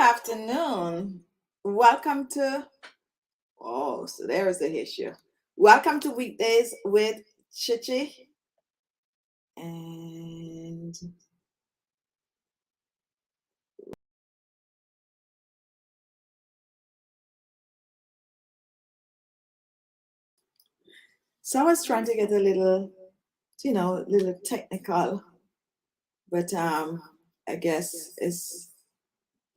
afternoon. Welcome to, so there's the issue. Welcome to Weekdays with Khichi. And so I was trying to get a little, little technical, but I guess it's,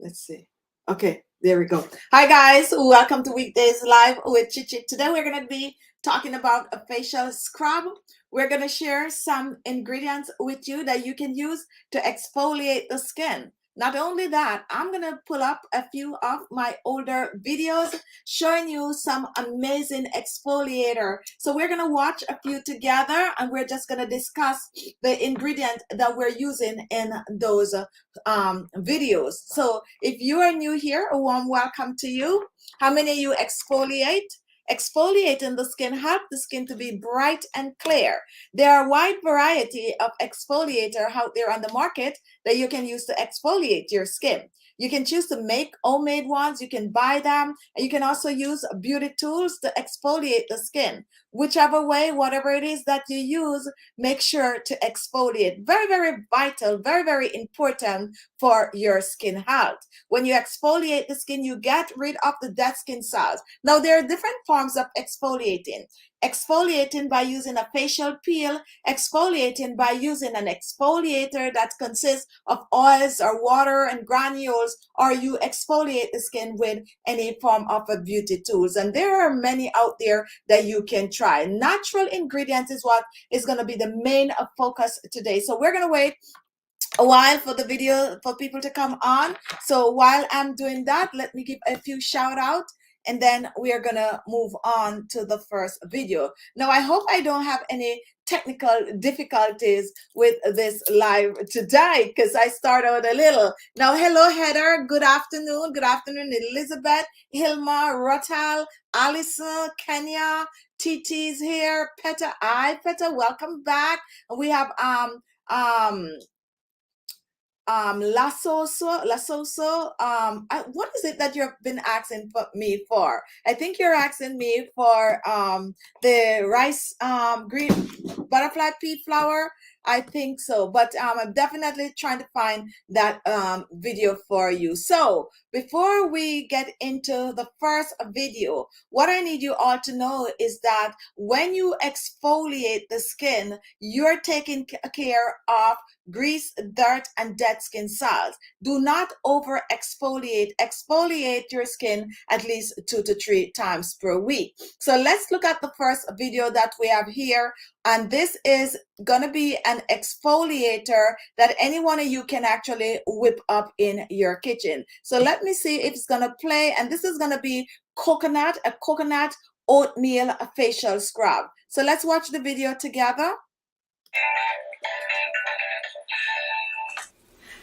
let's see. Okay, there we go. Hi guys, welcome to Weekdays Live with Khichi. Today we're going to be talking about a facial scrub. We're going to share some ingredients with you that you can use to exfoliate the skin. Not only that, I'm going to pull up a few of my older videos showing you some amazing exfoliator. So we're going to watch a few together and we're just going to discuss the ingredient that we're using in those videos. So if you are new here, a warm welcome to you. How many of you exfoliate? Exfoliating the skin helps the skin to be bright and clear. There are a wide variety of exfoliator out there on the market that you can use to exfoliate your skin. You can choose to make homemade ones, you can buy them, and you can also use beauty tools to exfoliate the skin. Whichever way, whatever it is that you use, make sure to exfoliate. Very, very vital, very, very important for your skin health. When you exfoliate the skin, you get rid of the dead skin cells. Now, there are different forms of exfoliating. Exfoliating by using a facial peel, exfoliating by using an exfoliator that consists of oils or water and granules, or you exfoliate the skin with any form of a beauty tools. And there are many out there that you can try. Natural ingredients is what is going to be the main focus today. So we're going to wait a while for the video for people to come on. So while I'm doing that, let me give a few shout out and then we are gonna move on to the first video. Now I hope I don't have any technical difficulties with this live today because I started out a little. Now hello Heather, good afternoon Elizabeth, Hilma, Rotal, Alison, Kenya, TT's here, Peta, Peta, welcome back. We have Lasoso, what is it that you've been asking me for? I think you're asking me for the rice green butterfly pea flower. I think so, but I'm definitely trying to find that video for you. So before we get into the first video, what I need you all to know is that when you exfoliate the skin, you're taking care of grease, dirt, and dead skin cells. Do not over exfoliate. Exfoliate your skin at least 2 to 3 times per week. So let's look at the first video that we have here. And this is going to be an exfoliator that any one of you can actually whip up in your kitchen. So let me see if it's going to play. And this is going to be a coconut oatmeal facial scrub. So let's watch the video together.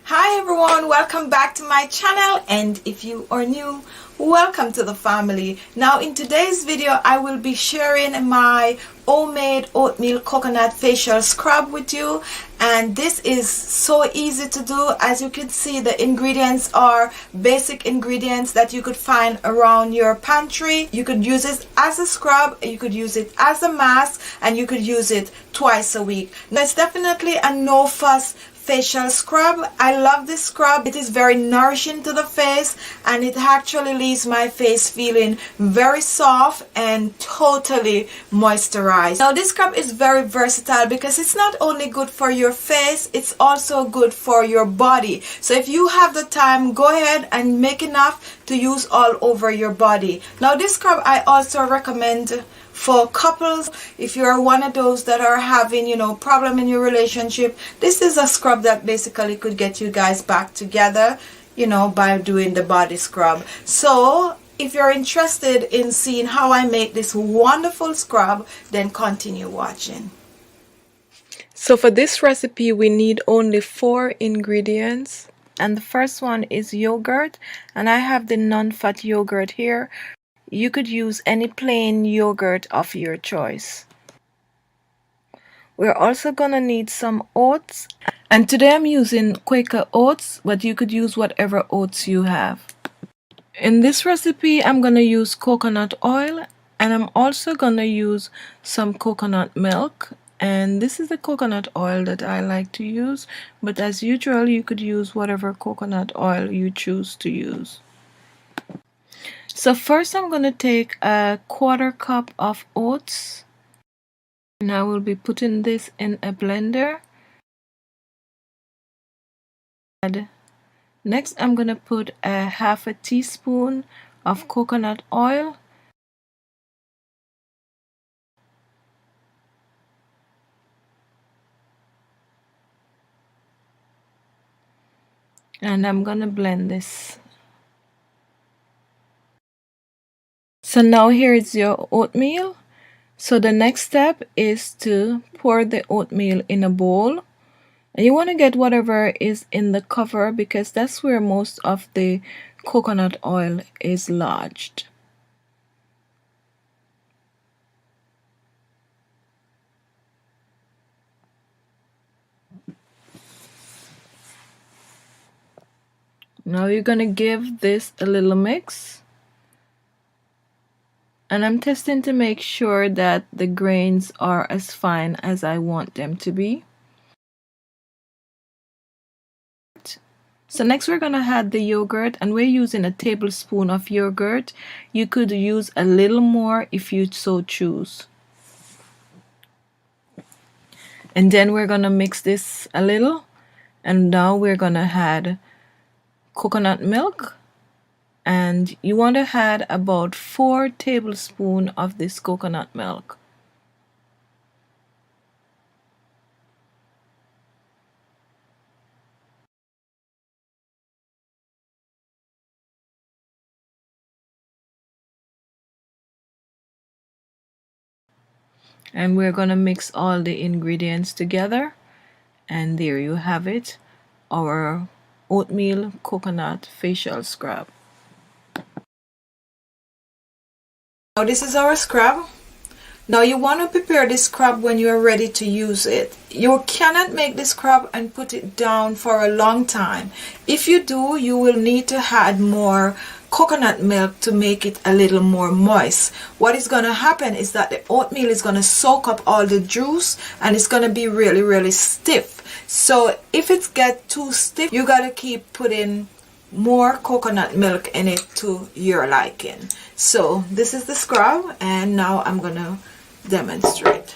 Hi everyone, welcome back to my channel, and if you are new, welcome to the family. Now in today's video I will be sharing my homemade oatmeal coconut facial scrub with you, and this is so easy to do. As you can see, the ingredients are basic ingredients that you could find around your pantry. You could use it as a scrub, you could use it as a mask, and you could use it twice a week. Now it's definitely a no fuss facial scrub. I love this scrub. It is very nourishing to the face and it actually leaves my face feeling very soft and totally moisturized. Now this scrub is very versatile because it's not only good for your face, it's also good for your body. So if you have the time, go ahead and make enough to use all over your body. Now this scrub I also recommend for couples. If you're one of those that are having, problem in your relationship, this is a scrub that basically could get you guys back together, by doing the body scrub. So if you're interested in seeing how I make this wonderful scrub, then continue watching. So for this recipe we need only 4 ingredients, and the first one is yogurt, and I have the non-fat yogurt here. You could use any plain yogurt of your choice. We're also gonna need some oats, and today I'm using Quaker oats, but you could use whatever oats you have. In this recipe, I'm going to use coconut oil, and I'm also going to use some coconut milk. And this is the coconut oil that I like to use, but as usual, you could use whatever coconut oil you choose to use. So first I'm going to take a 1/4 cup of oats, and I will be putting this in a blender. Next I'm going to put a 1/2 teaspoon of coconut oil. And I'm going to blend this. So now here is your oatmeal. So the next step is to pour the oatmeal in a bowl. And you want to get whatever is in the cover because that's where most of the coconut oil is lodged. Now you're going to give this a little mix. And I'm testing to make sure that the grains are as fine as I want them to be. So next we're going to add the yogurt, and we're using a tablespoon of yogurt. You could use a little more if you so choose. And then we're going to mix this a little, and now we're going to add coconut milk, and you want to add about 4 tablespoons of this coconut milk. And we're going to mix all the ingredients together, and there you have it, our oatmeal coconut facial scrub. Now this is our scrub. Now you want to prepare this scrub when you are ready to use it. You cannot make this scrub and put it down for a long time. If you do, you will need to add more coconut milk to make it a little more moist. What is going to happen is that the oatmeal is going to soak up all the juice and it's going to be really stiff. So if it gets too stiff, you got to keep putting more coconut milk in it to your liking. So this is the scrub, and now I'm going to demonstrate.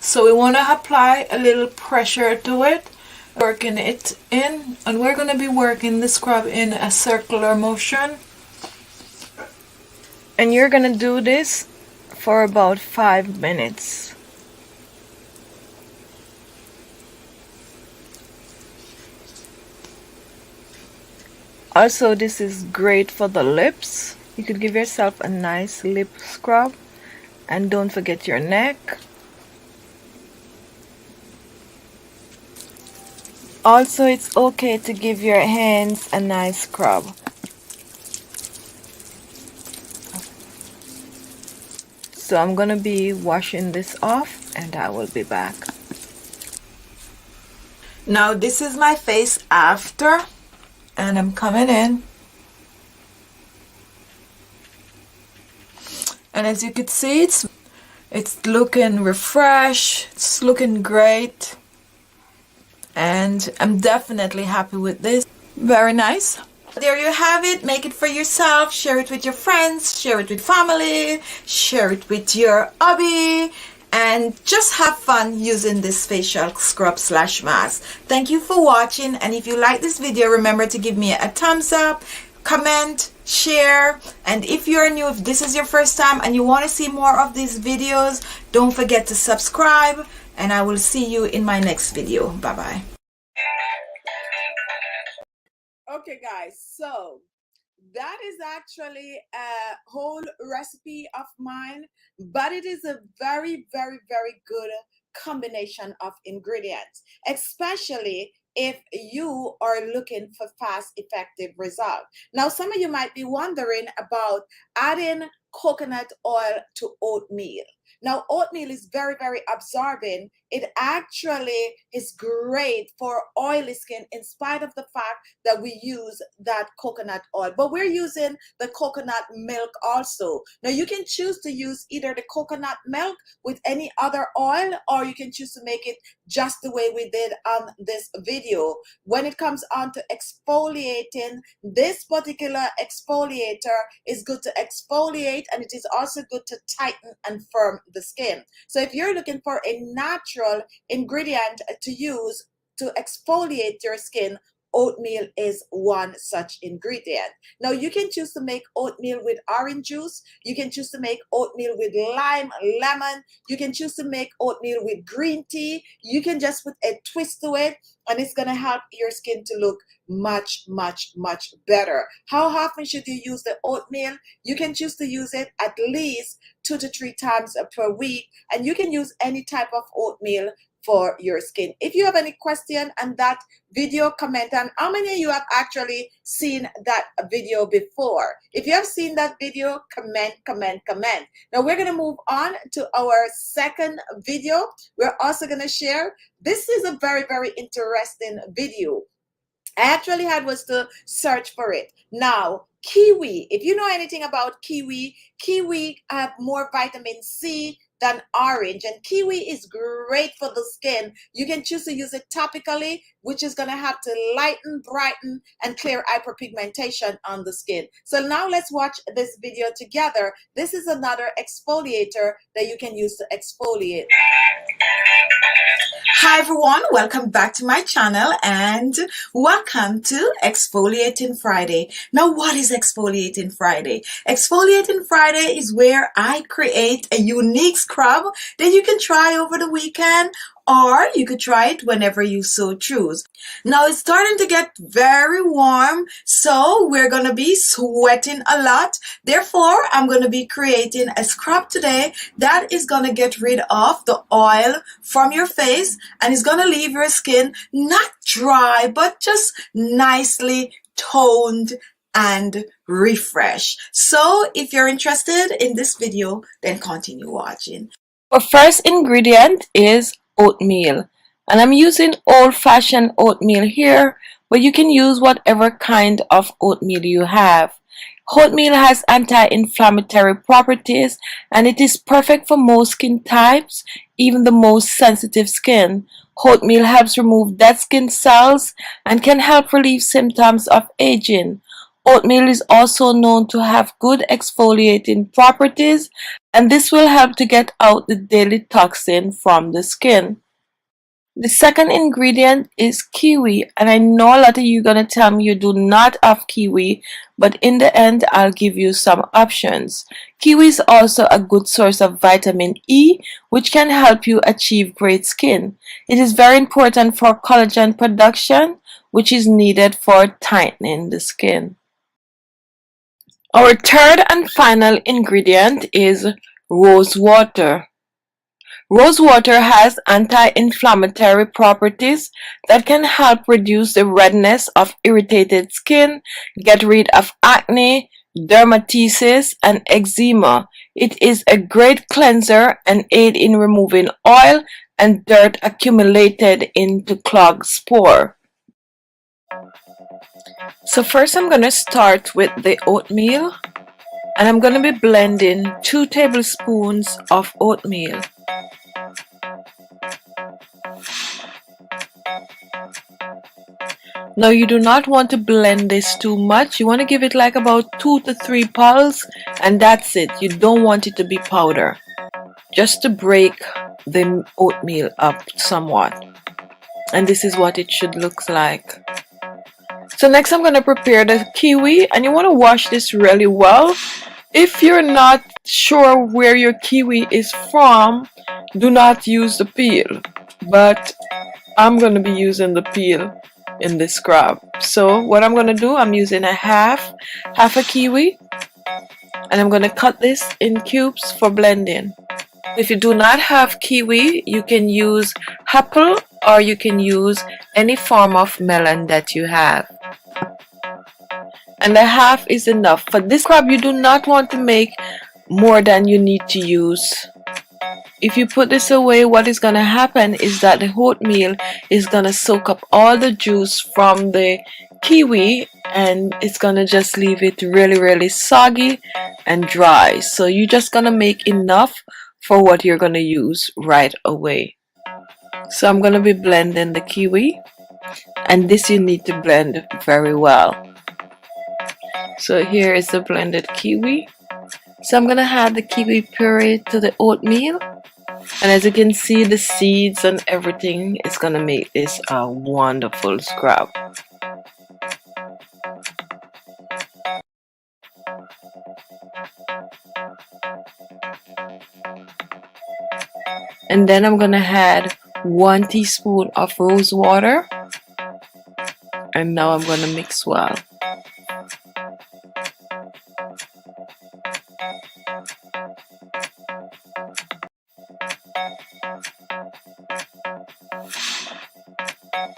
So we want to apply a little pressure to it, working it in, and we're going to be working the scrub in a circular motion. And you're going to do this for about 5 minutes. Also, this is great for the lips. You could give yourself a nice lip scrub, and don't forget your neck. Also, it's okay to give your hands a nice scrub. So I'm gonna be washing this off, and I will be back. Now this is my face after, and I'm coming in. And as you can see, it's looking refreshed, it's looking great. And I'm definitely happy with this. Very nice. There you have it. Make it for yourself. Share it with your friends. Share it with family. Share it with your hubby. And just have fun using this facial scrub / mask. Thank you for watching. And if you like this video, remember to give me a thumbs up. comment, share, and if you're new, if this is your first time and you want to see more of these videos, don't forget to subscribe, and I will see you in my next video. Bye bye. Okay, guys, so that is actually a whole recipe of mine, but it is a very, very, very good combination of ingredients, especially if you are looking for fast, effective results. Now, some of you might be wondering about adding coconut oil to oatmeal. Now, oatmeal is very, very absorbent. It actually is great for oily skin in spite of the fact that we use that coconut oil. But we're using the coconut milk also. Now, you can choose to use either the coconut milk with any other oil, or you can choose to make it just the way we did on this video. When it comes on to exfoliating, this particular exfoliator is good to exfoliate, and it is also good to tighten and firm the skin. So if you're looking for a natural ingredient to use to exfoliate your skin, oatmeal is one such ingredient. Now, you can choose to make oatmeal with orange juice. You can choose to make oatmeal with lime, lemon. You can choose to make oatmeal with green tea. You can just put a twist to it, and it's going to help your skin to look much, much, much better. How often should you use the oatmeal? You can choose to use it at least 2 to 3 times per week, and you can use any type of oatmeal for your skin. If you have any question on that video, comment. And how many of you have actually seen that video before? If you have seen that video, comment. Now we're going to move on to our second video. We're also going to share. This is a very, very interesting video. I actually had was to search for it. Now, kiwi, if you know anything about kiwi, kiwi have more vitamin C than orange, and kiwi is great for the skin. You can choose to use it topically, which is going to have to lighten, brighten, and clear hyperpigmentation on the skin. So now let's watch this video together. This is another exfoliator that you can use to exfoliate. Hi everyone, welcome back to my channel and welcome to Exfoliating Friday. Now, what is Exfoliating Friday? Exfoliating Friday is where I create a unique scrub that you can try over the weekend, or you could try it whenever you so choose. Now, it's starting to get very warm, so we're going to be sweating a lot. Therefore, I'm going to be creating a scrub today that is going to get rid of the oil from your face, and it's going to leave your skin not dry, but just nicely toned and refreshed. So if you're interested in this video, then continue watching. Our first ingredient is oatmeal, and I'm using old-fashioned oatmeal here, but you can use whatever kind of oatmeal you have. Oatmeal has anti-inflammatory properties, and it is perfect for most skin types, even the most sensitive skin. Oatmeal helps remove dead skin cells and can help relieve symptoms of aging. Oatmeal is also known to have good exfoliating properties, and this will help to get out the daily toxin from the skin. The second ingredient is kiwi, and I know a lot of you are going to tell me you do not have kiwi, but in the end I'll give you some options. Kiwi is also a good source of vitamin E, which can help you achieve great skin. It is very important for collagen production, which is needed for tightening the skin. Our third and final ingredient is rose water. Rose water has anti-inflammatory properties that can help reduce the redness of irritated skin, get rid of acne, dermatitis, and eczema. It is a great cleanser and aid in removing oil and dirt accumulated into clogged spore. So first I'm going to start with the oatmeal, and I'm going to be blending 2 tablespoons of oatmeal. Now, you do not want to blend this too much. You want to give it like about 2 to 3 pulses, and that's it. You don't want it to be powder, just to break the oatmeal up somewhat. And this is what it should look like. So next I'm going to prepare the kiwi, and you want to wash this really well. If you're not sure where your kiwi is from, do not use the peel, but I'm going to be using the peel in this scrub. So what I'm going to do, I'm using a half a kiwi, and I'm going to cut this in cubes for blending. If you do not have kiwi, you can use apple, or you can use any form of melon that you have. And a half is enough. For this scrub, you do not want to make more than you need to use. If you put this away, what is going to happen is that the oatmeal is going to soak up all the juice from the kiwi, and it's going to just leave it really soggy and dry. So you're just going to make enough for what you're going to use right away. So I'm going to be blending the kiwi, and this you need to blend very well. So here is the blended kiwi. So I'm going to add the kiwi puree to the oatmeal. And as you can see, the seeds and everything is going to make this a wonderful scrub. And then I'm going to add 1 teaspoon of rose water. And now I'm going to mix well.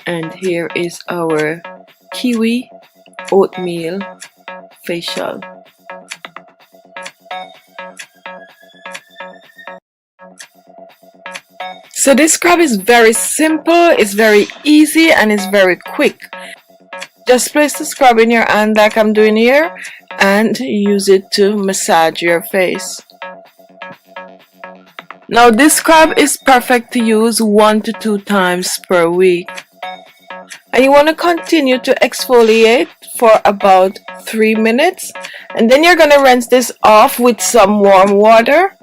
And here is our kiwi oatmeal facial. So this scrub is very simple, it's very easy, and it's very quick. Just place the scrub in your hand like I'm doing here, and use it to massage your face. Now this scrub is perfect to use 1 to 2 times per week. And you want to continue to exfoliate for about 3 minutes, and then you're going to rinse this off with some warm water,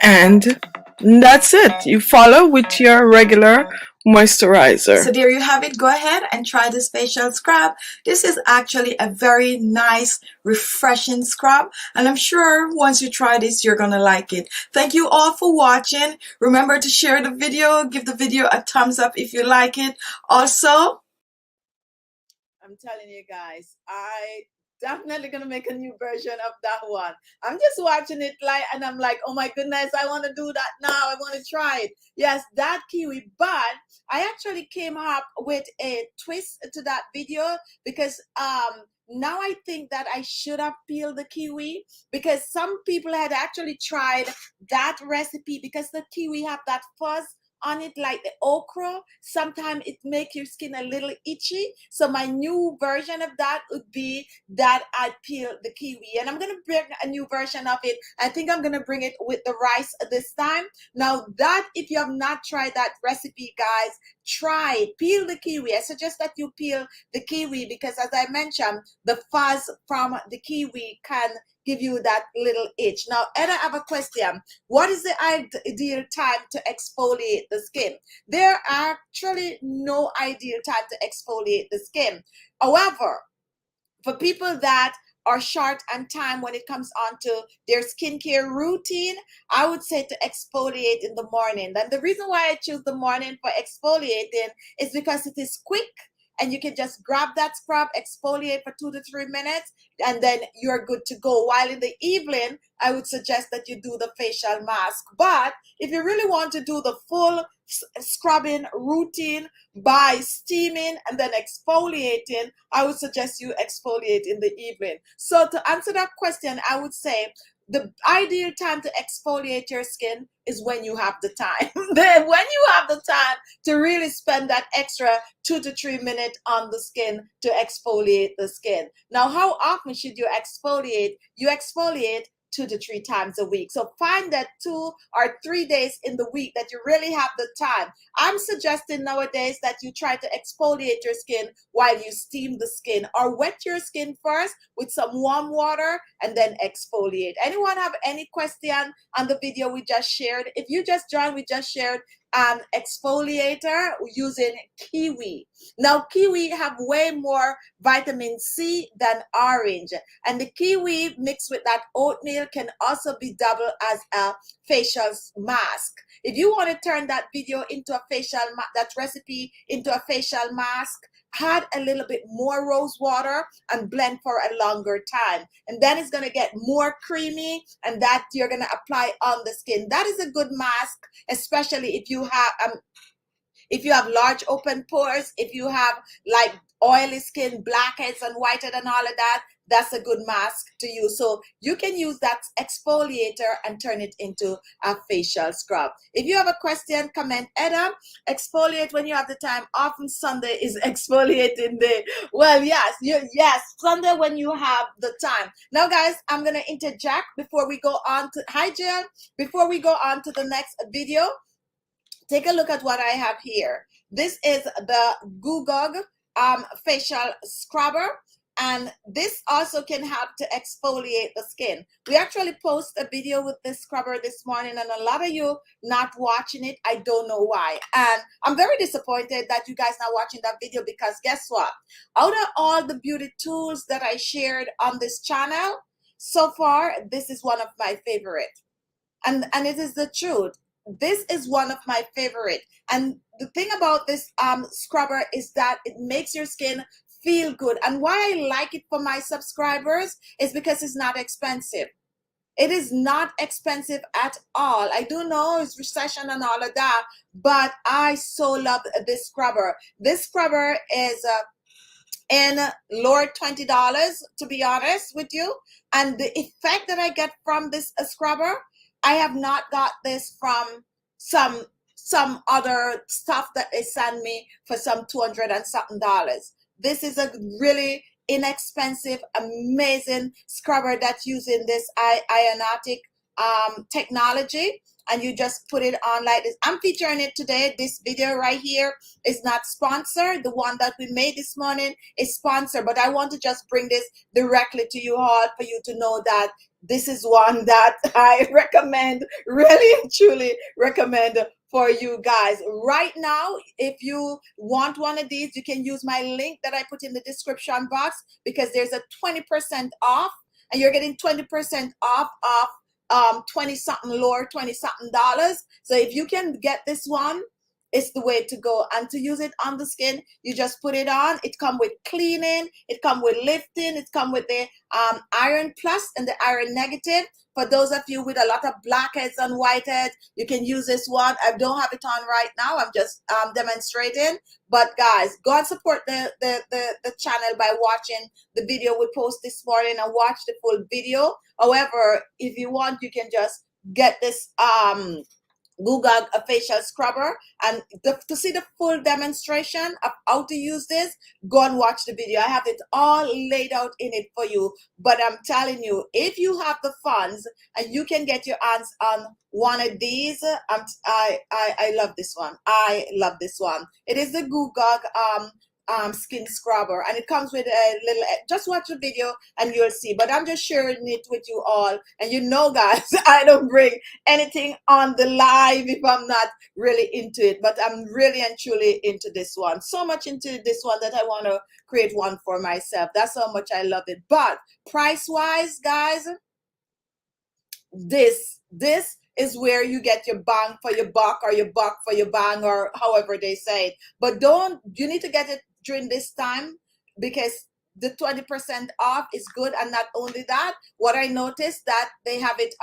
and that's it. You follow with your regular moisturizer. So there you have it. Go ahead and try this facial scrub. This is actually a very nice, refreshing scrub, and I'm sure once you try this, you're gonna like it. Thank you all for watching. Remember to share the video, give the video a thumbs up if you like it. Also, I'm telling you guys, I definitely gonna make a new version of that one. I'm just watching it like, and I'm like, oh my goodness, I want to do that now. I want to try it. Yes, that kiwi. But I actually came up with a twist to that video, because now I think that I should have peeled the kiwi, because some people had actually tried that recipe, because the kiwi have that fuzz on it like the okra. Sometimes it makes your skin a little itchy. So my new version of that would be that I peel the kiwi, and I'm gonna bring a new version of it. I think I'm gonna bring it with the rice this time. Now that, if you have not tried that recipe, guys, try it. Peel the kiwi. I suggest that you peel the kiwi, because as I mentioned, the fuzz from the kiwi can give you that little itch. Now, Ed, I have a question. What is the ideal time to exfoliate the skin? There are actually no ideal time to exfoliate the skin. However, for people that are short on time when it comes on to their skincare routine, I would say to exfoliate in the morning. And the reason why I choose the morning for exfoliating is because it is quick, and you can just grab that scrub, exfoliate for 2 to 3 minutes, and then you're good to go. While in the evening, I would suggest that you do the facial mask. But if you really want to do the full scrubbing routine by steaming and then exfoliating, I would suggest you exfoliate in the evening. So to answer that question, I would say the ideal time to exfoliate your skin is when you have the time. Then when you have the time to really spend that extra 2 to 3 minutes on the skin to exfoliate the skin. Now, how often should you exfoliate? You exfoliate 2 to 3 times a week. So find that 2 or 3 days in the week that you really have the time. I'm suggesting nowadays that you try to exfoliate your skin while you steam the skin, or wet your skin first with some warm water and then exfoliate. Anyone have any question on the video we just shared? If you just joined, we just shared exfoliator using Kiwi. Now, Kiwi have way more vitamin C than orange, and the Kiwi mixed with that oatmeal can also be double as a facial mask. If you want to turn that video into a facial, that recipe into a facial mask, add a little bit more rose water and blend for a longer time, and then it's going to get more creamy, and that you're going to apply on the skin. That is a good mask, especially if you have large open pores, if you have like oily skin, blackheads and whitehead and all of that, that's a good mask to use. So you can use that exfoliator and turn it into a facial scrub. If you have a question, comment, Edda, exfoliate when you have the time. Often Sunday is exfoliating day. Well, yes, Sunday when you have the time. Now, guys, I'm going to interject before we go on to, hi, Jill, before we go on to the next video. Take a look at what I have here. This is the GUGUG facial scrubber, and this also can help to exfoliate the skin. We actually posted a video with this scrubber this morning, and a lot of you not watching it. I don't know why, and I'm very disappointed that you guys not watching that video, because guess what? Out of all the beauty tools that I shared on this channel so far, this is one of my favorite, and it is the truth. This is one of my favorite, and the thing about this scrubber is that it makes your skin feel good. And why I like it for my subscribers is because it's not expensive. It is not expensive at all. I do know it's recession and all of that, but I so love this scrubber. This scrubber is in lower $20, to be honest with you, and the effect that I get from this scrubber, I have not got this from some other stuff that they send me for some $200 and something. This is a really inexpensive, amazing scrubber that's using this ionotic technology, and you just put it on like this. I'm featuring it today. This video right here is not sponsored. The one that we made this morning is sponsored, but I want to just bring this directly to you all for you to know that this is one that I recommend, really and truly recommend for you guys. Right now, if you want one of these, you can use my link that I put in the description box, because there's a 20% off, and you're getting 20% off 20-something lower, $20-something. So if you can get this one, it's the way to go. And to use it on the skin, you just put it on. It comes with cleaning, it comes with lifting, it comes with the iron plus and the iron negative. For those of you with a lot of blackheads and whiteheads, you can use this one. I don't have it on right now. I'm just demonstrating. But guys, go and support the channel by watching the video we post this morning and watch the full video. However, if you want, you can just get this GUGUG a facial scrubber, and to see the full demonstration of how to use this, go and watch the video. I have it all laid out in it for you. But I'm telling you, if you have the funds and you can get your hands on one of these, I love this one. I love this one. It is the GUGUG skin scrubber, and it comes with a little, just watch the video and you'll see. But I'm just sharing it with you all, and you know, guys, I don't bring anything on the live if I'm not really into it. But I'm really and truly into this one, so much into this one that I want to create one for myself. That's how much I love it. But price wise, guys, this is where you get your bang for your buck, or your buck for your bang, or however they say it. But you need to get it during this time, because the 20% off is good. And not only that, what I noticed, that they have it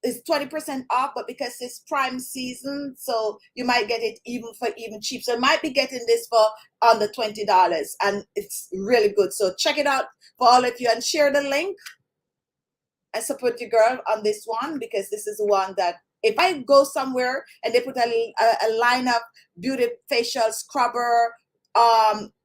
is 20% off, but because it's prime season, so you might get it even cheap. So you might be getting this for under $20, and it's really good. So check it out for all of you, and share the link and support your girl on this one, because this is the one that if I go somewhere and they put a line of beauty facial scrubber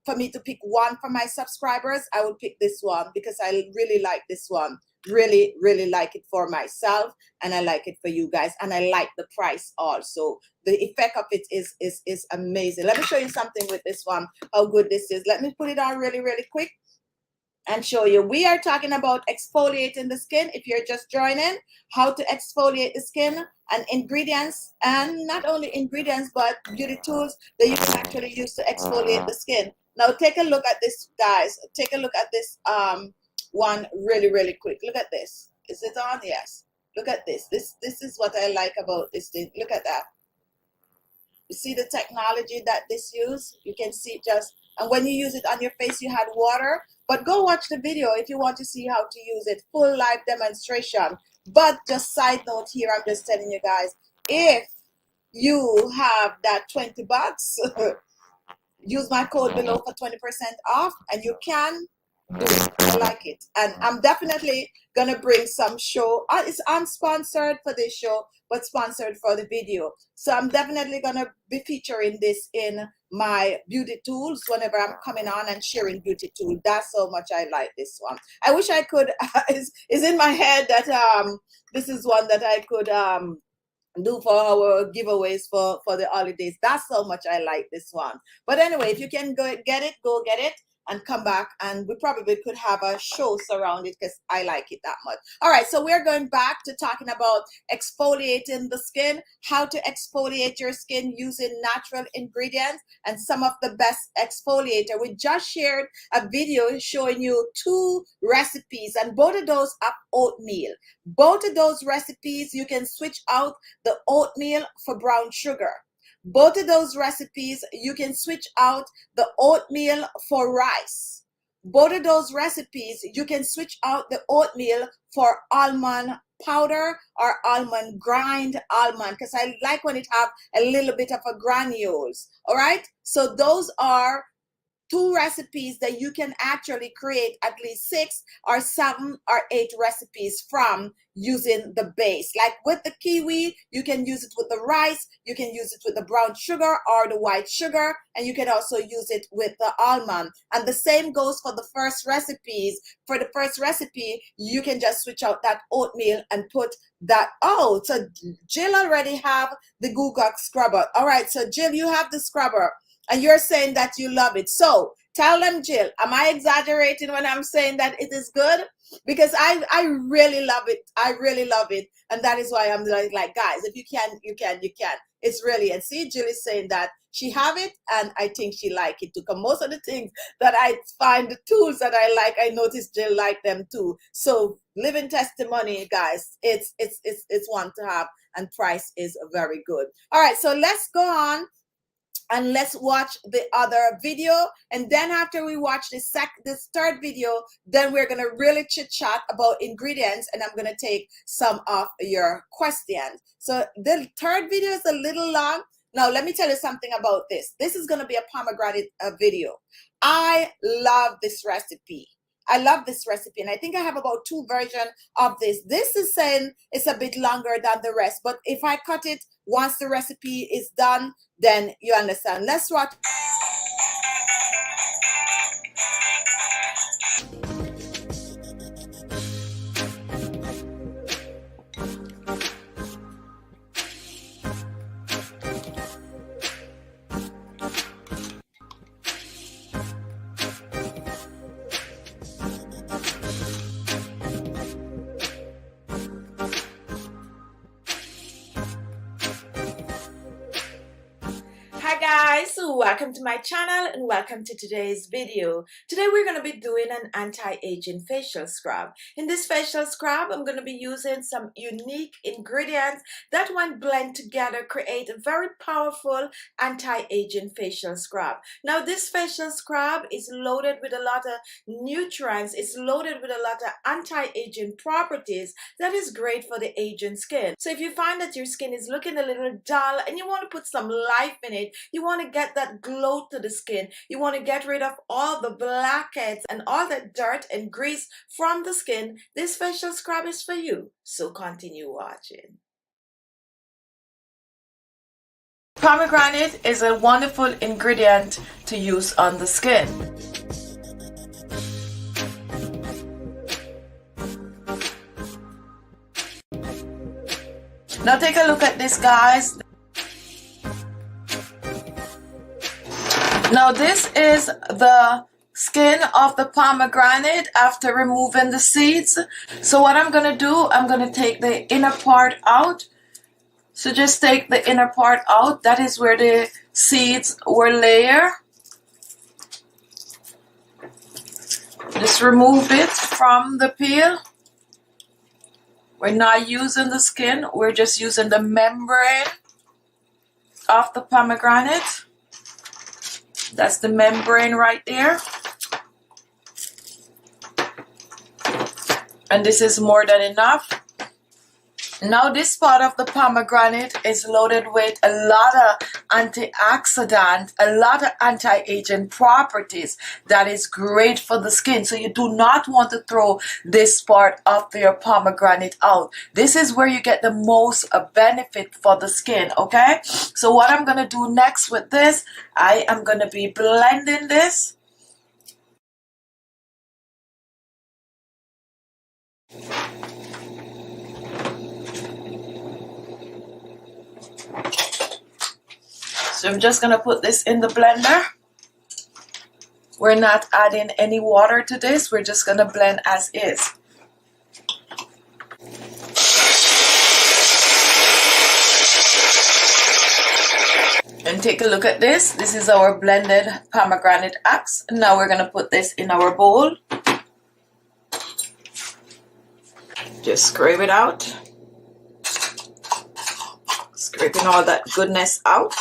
for me to pick one for my subscribers, I would pick this one, because I really like this one. Really, really like it for myself, and I like it for you guys, and I like the price also. The effect of it is amazing. Let me show you something with this one, how good this is. Let me put it on really, really quick. and show you. We are talking about exfoliating the skin. If you're just joining, how to exfoliate the skin and ingredients, and not only ingredients, but beauty tools that you can actually use to exfoliate the skin. Now take a look at this, guys. Take a look at this one really quick. Look at this. Is it on? Yes. Look at this. This is what I like about this thing. Look at that. You see the technology that this use? You can see just, and when you use it on your face, you had water. But go watch the video if you want to see how to use it. Full live demonstration. But just side note here, I'm just telling you guys, if you have that 20 bucks, use my code below for 20% off, and you can do it. I like it. And I'm definitely gonna bring some show. It's unsponsored for this show, but sponsored for the video. So I'm definitely gonna be featuring this in my beauty tools whenever I'm coming on and sharing beauty tools. That's how much I like this one. I wish I could. It's in my head that this is one that I could do for our giveaways for the holidays. That's how much I like this one. But anyway, if you can go get it and come back, and we probably could have a show surround it because I like it that much. All right, so we're going back to talking about exfoliating the skin, how to exfoliate your skin using natural ingredients and some of the best exfoliator. We just shared a video showing you 2 recipes, and both of those are oatmeal. Both of those recipes, you can switch out the oatmeal for brown sugar. Both of those recipes, you can switch out the oatmeal for rice. Both of those recipes, you can switch out the oatmeal for almond powder or almond grind almond, because I like when it have a little bit of a granules. All right, so those are 2 recipes that you can actually create at least 6 or 7 or 8 recipes from using the base. Like with the kiwi, you can use it with the rice, you can use it with the brown sugar or the white sugar, and you can also use it with the almond. And the same goes for the first recipes. For the first recipe, you can just switch out that oatmeal and put that. Oh, so Jill already have the GUGUG scrubber. All right, so Jill, you have the scrubber. And you're saying that you love it. So tell them, Jill, am I exaggerating when I'm saying that it is good? Because I really love it. I really love it. And that is why I'm like, guys, if you can, you can. It's really, and see, Jill is saying that she have it, and I think she like it too. Because most of the things that I find, the tools that I like, I notice Jill like them too. So living testimony, guys, it's one to have, and price is very good. All right, so let's go on and let's watch the other video, and then after we watch this third video, then we're gonna really chit chat about ingredients, and I'm gonna take some of your questions. So the third video is a little long. Now let me tell you something about this. This is gonna be a pomegranate video. I love this recipe. I love this recipe, and I think I have about 2 versions of this. This is saying it's a bit longer than the rest, but if I cut it once the recipe is done, then you understand. Let's watch. Hi guys, so welcome to my channel and welcome to today's video. Today we're going to be doing an anti-aging facial scrub. In this facial scrub, I'm going to be using some unique ingredients that when blend together create a very powerful anti-aging facial scrub. Now this facial scrub is loaded with a lot of nutrients, it's loaded with a lot of anti-aging properties that is great for the aging skin. So if you find that your skin is looking a little dull and you want to put some life in it, you want to get that glow to the skin, you want to get rid of all the blackheads and all that dirt and grease from the skin, this facial scrub is for you. So continue watching. Pomegranate is a wonderful ingredient to use on the skin. Now take a look at this, guys. Now this is the skin of the pomegranate after removing the seeds. So what I'm going to do, I'm going to take the inner part out. So just take the inner part out. That is where the seeds were layered. Just remove it from the peel. We're not using the skin. We're just using the membrane of the pomegranate. That's the membrane right there. And this is more than enough. Now this part of the pomegranate is loaded with a lot of antioxidant, a lot of anti-aging properties that is great for the skin. So you do not want to throw this part of your pomegranate out. This is where you get the most benefit for the skin, okay? So what I'm going to do next with this, I am going to be blending this. So I'm just going to put this in the blender. We're not adding any water to this. We're just going to blend as is. And take a look at this. This is our blended pomegranate axe. Now we're going to put this in our bowl. Just scrape it out. Scraping all that goodness out.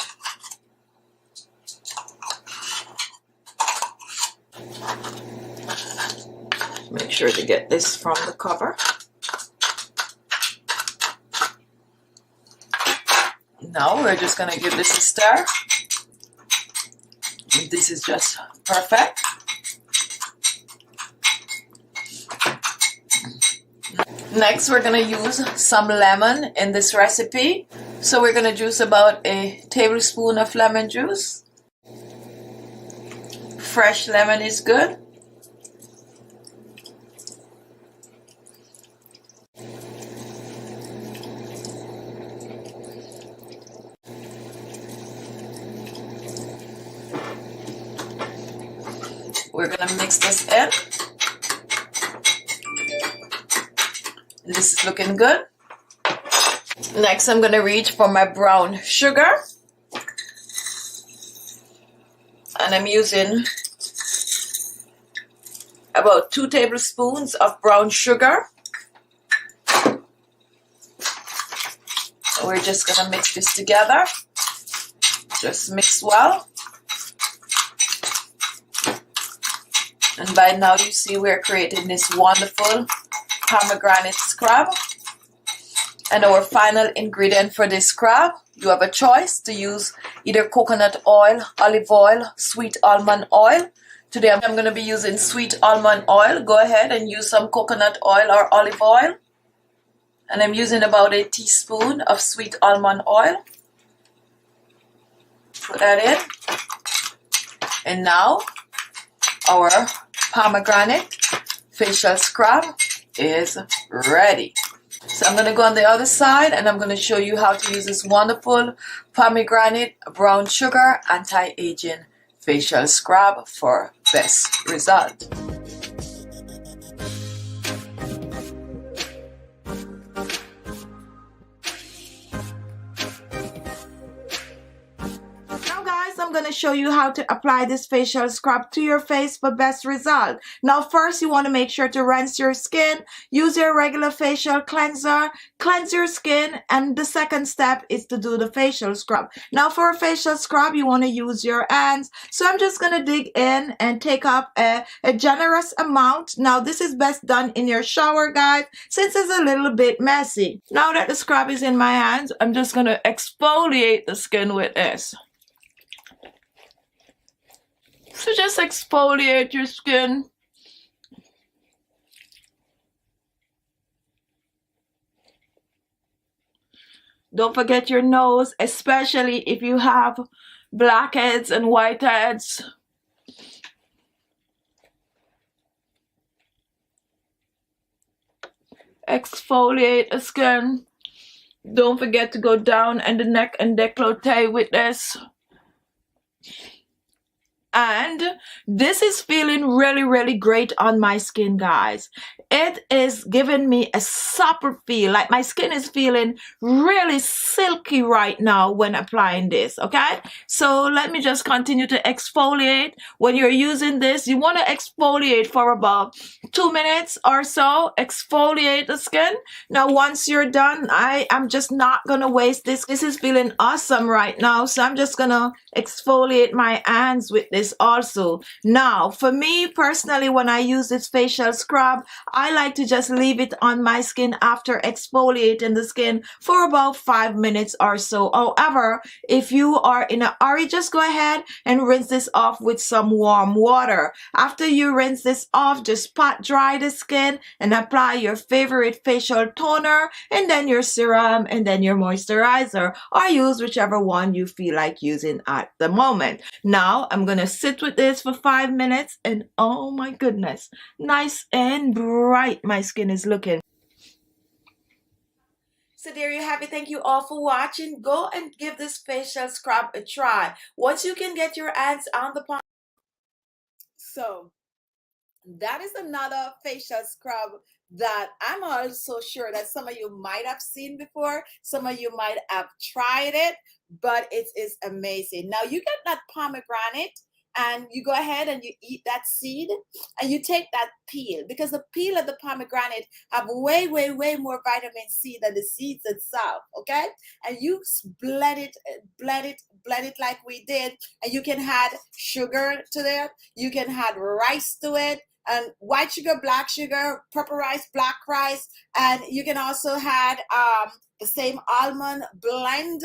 Make sure to get this from the cover. Now we're just going to give this a stir. This is just perfect. Next, we're going to use some lemon in this recipe. So we're going to juice about a tablespoon of lemon juice. Fresh lemon is good. We're going to mix this in. This is looking good. Next, I'm going to reach for my brown sugar. And I'm using about 2 tablespoons of brown sugar. We're just going to mix this together. Just mix well. And by now you see we're creating this wonderful pomegranate scrub. And our final ingredient for this scrub, you have a choice to use either coconut oil, olive oil, sweet almond oil. Today I'm going to be using sweet almond oil. Go ahead and use some coconut oil or olive oil. And I'm using about a teaspoon of sweet almond oil. Put that in. And now our pomegranate facial scrub is ready. So I'm going to go on the other side and I'm going to show you how to use this wonderful pomegranate brown sugar anti-aging facial scrub for best result. I'm going to show you how to apply this facial scrub to your face for best result. Now first you want to make sure to rinse your skin, use your regular facial cleanser, cleanse your skin, and the second step is to do the facial scrub. Now for a facial scrub you want to use your hands, so I'm just going to dig in and take up a generous amount. Now this is best done in your shower, guys, since it's a little bit messy. Now that the scrub is in my hands, I'm just going to exfoliate the skin with this. So just exfoliate your skin. Don't forget your nose, especially if you have blackheads and whiteheads. Exfoliate the skin. Don't forget to go down and the neck and décolleté with this. And this is feeling really, really great on my skin, guys. It is giving me a supple feel, like my skin is feeling really silky right now when applying this, okay? So let me just continue to exfoliate. When you're using this, you want to exfoliate for about 2 minutes or so. Exfoliate the skin. Now, once you're done, I am just not going to waste this. This is feeling awesome right now, so I'm just going to exfoliate my hands with this also. Now, for me personally, when I use this facial scrub, I like to just leave it on my skin after exfoliating the skin for about 5 minutes or so. However, if you are in a hurry, just go ahead and rinse this off with some warm water. After you rinse this off, just pat dry the skin and apply your favorite facial toner, and then your serum, and then your moisturizer, or use whichever one you feel like using at the moment. Now, I'm going to sit with this for 5 minutes, and oh my goodness, nice and bright my skin is looking. So there you have it. Thank you all for watching. Go and give this facial scrub a try. Once you can get your hands on the palm. So that is another facial scrub that I'm also sure that some of you might have seen before. Some of you might have tried it, but it is amazing. Now you get that pomegranate, and you go ahead and you eat that seed, and you take that peel, because the peel of the pomegranate have way, way, way more vitamin C than the seeds itself, okay? And you blend it like we did, and you can add sugar to it, you can add rice to it, and white sugar, black sugar, purple rice, black rice, and you can also add the same almond blend,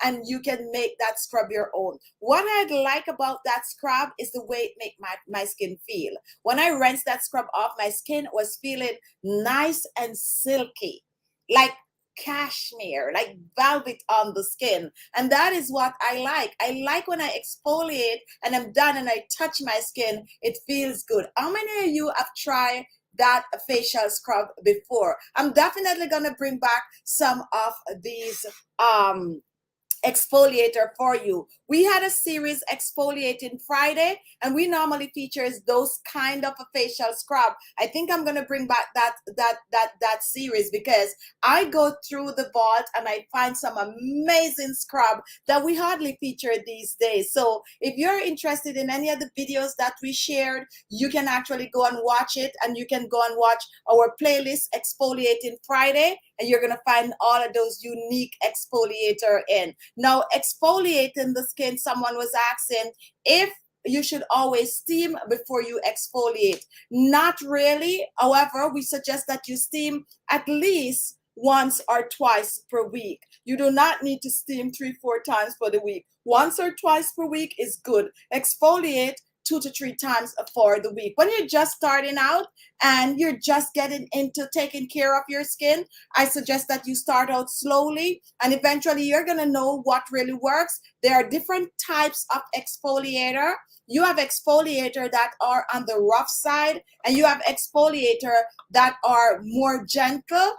and you can make that scrub your own. What I like about that scrub is the way it make my skin feel. When I rinsed that scrub off, my skin was feeling nice and silky, like cashmere, like velvet on the skin. And that is what I like. I like when I exfoliate and I'm done and I touch my skin, it feels good. How many of you have tried that facial scrub before? I'm definitely gonna bring back some of these exfoliator for you. We had a series Exfoliating Friday, and we normally features those kind of a facial scrub. I think I'm gonna bring back that series, because I go through the vault and I find some amazing scrub that we hardly feature these days. So if you're interested in any of the videos that we shared, you can actually go and watch it, and you can go and watch our playlist Exfoliating Friday, and you're gonna find all of those unique exfoliator in. Now, exfoliating the skin, someone was asking if you should always steam before you exfoliate. Not really. However, we suggest that you steam at least once or twice per week. You do not need to steam 3-4 times for the week. Once or twice per week is good. Exfoliate 2 to 3 times for the week. When you're just starting out and you're just getting into taking care of your skin, I suggest that you start out slowly, and eventually you're gonna know what really works. There are different types of exfoliator. You have exfoliator that are on the rough side, and you have exfoliator that are more gentle.